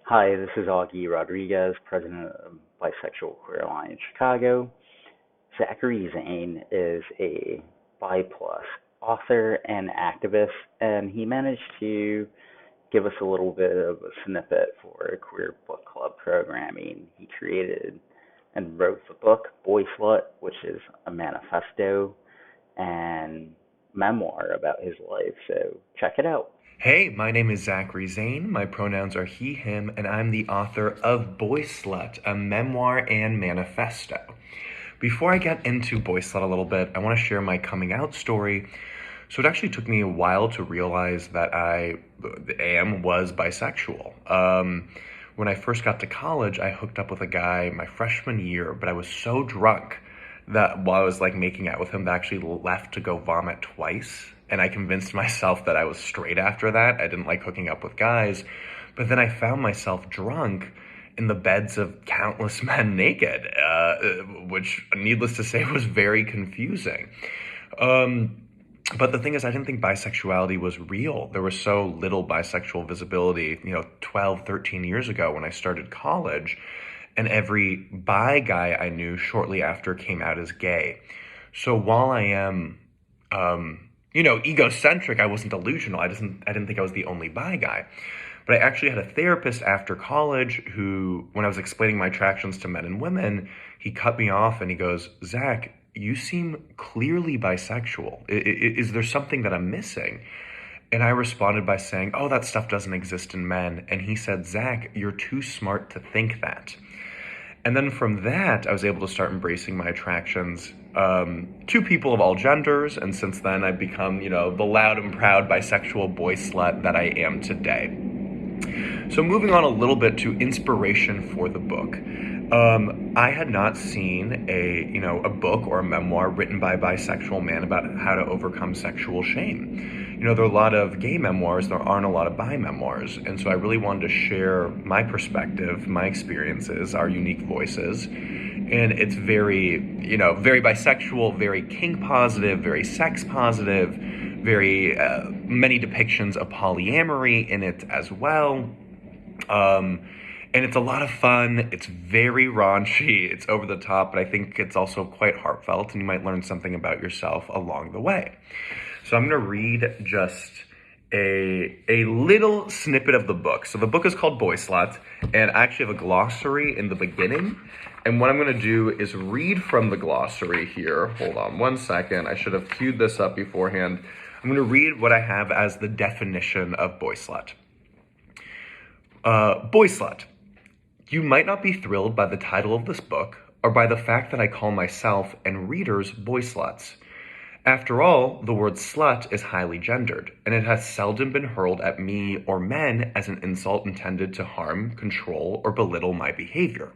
Hi, this is Augie Rodriguez, president of Bisexual Queer Alliance Chicago. Zachary Zane is a bi plus author and activist, and he managed to give us a little bit of a snippet for a queer book club programming. He created and wrote the book BoySlut, which is a manifesto and memoir about his life. So check it out. Hey, my name is Zachary Zane. My pronouns are he, him, and I'm the author of BoySlut, a memoir and manifesto. Before I get into BoySlut a little bit, I want to share my coming out story. So it actually took me a while to realize that was bisexual. When I first got to college, I hooked up with a guy my freshman year, but I was so drunk that while I was like making out with him, that I actually left to go vomit twice. And I convinced myself that I was straight after that. I didn't like hooking up with guys. But then I found myself drunk in the beds of countless men naked, which, needless to say, was very confusing. But the thing is, I didn't think bisexuality was real. There was so little bisexual visibility, 12, 13 years ago when I started college. And every bi guy I knew shortly after came out as gay. So while I am, egocentric, I wasn't delusional. I didn't think I was the only bi guy. But I actually had a therapist after college who, when I was explaining my attractions to men and women, he cut me off and he goes, "Zach, you seem clearly bisexual. Is there something that I'm missing?" And I responded by saying, "Oh, that stuff doesn't exist in men." And he said, "Zach, you're too smart to think that." And then from that, I was able to start embracing my attractions to people of all genders. And since then, I've become, the loud and proud bisexual boy slut that I am today. So moving on a little bit to inspiration for the book. I had not seen a book or a memoir written by a bisexual man about how to overcome sexual shame. There are a lot of gay memoirs, there aren't a lot of bi memoirs. And so I really wanted to share my perspective, my experiences, our unique voices. And it's very, very bisexual, very kink positive, very sex positive, very many depictions of polyamory in it as well. And it's a lot of fun. It's very raunchy. It's over the top, but I think it's also quite heartfelt, and you might learn something about yourself along the way. So I'm going to read just a little snippet of the book. So the book is called BoySlut, and I actually have a glossary in the beginning. And what I'm going to do is read from the glossary here. Hold on one second. I should have queued this up beforehand. I'm going to read what I have as the definition of BoySlut. BoySlut. You might not be thrilled by the title of this book or by the fact that I call myself and readers boy sluts. After all, the word slut is highly gendered, and it has seldom been hurled at me or men as an insult intended to harm, control, or belittle my behavior.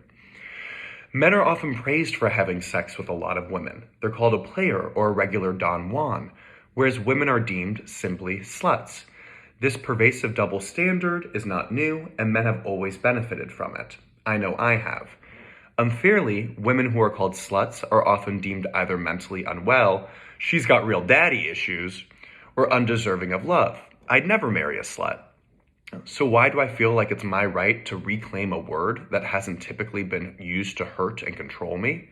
Men are often praised for having sex with a lot of women. They're called a player or a regular Don Juan, whereas women are deemed simply sluts. This pervasive double standard is not new, and men have always benefited from it. I know I have. Unfairly, women who are called sluts are often deemed either mentally unwell, she's got real daddy issues, or undeserving of love. I'd never marry a slut. So why do I feel like it's my right to reclaim a word that hasn't typically been used to hurt and control me?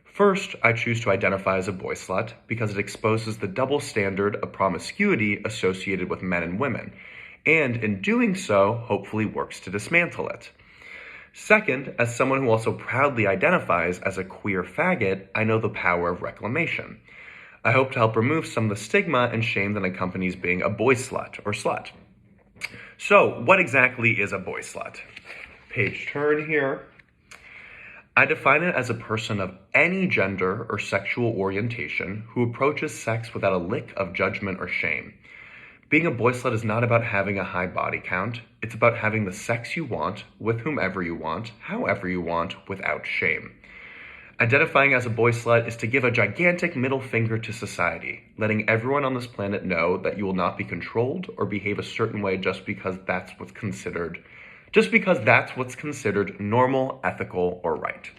First, I choose to identify as a boy slut because it exposes the double standard of promiscuity associated with men and women, and in doing so, hopefully works to dismantle it. Second, as someone who also proudly identifies as a queer faggot, I know the power of reclamation. I hope to help remove some of the stigma and shame that accompanies being a boy slut or slut. So, what exactly is a boy slut? Page turn here. I define it as a person of any gender or sexual orientation who approaches sex without a lick of judgment or shame. Being a boy slut is not about having a high body count. It's about having the sex you want, with whomever you want, however you want, without shame. Identifying as a boy slut is to give a gigantic middle finger to society, letting everyone on this planet know that you will not be controlled or behave a certain way just because that's what's considered normal, ethical, or right.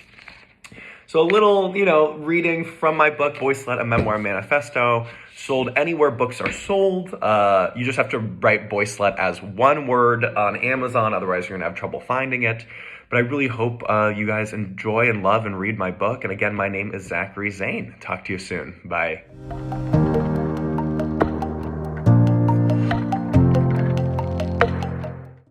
So a little, reading from my book, BoySlut, a memoir manifesto. sold anywhere books are sold. You just have to write BoySlut as one word on Amazon, otherwise you're going to have trouble finding it. But I really hope you guys enjoy and love and read my book. And again, my name is Zachary Zane. Talk to you soon. Bye.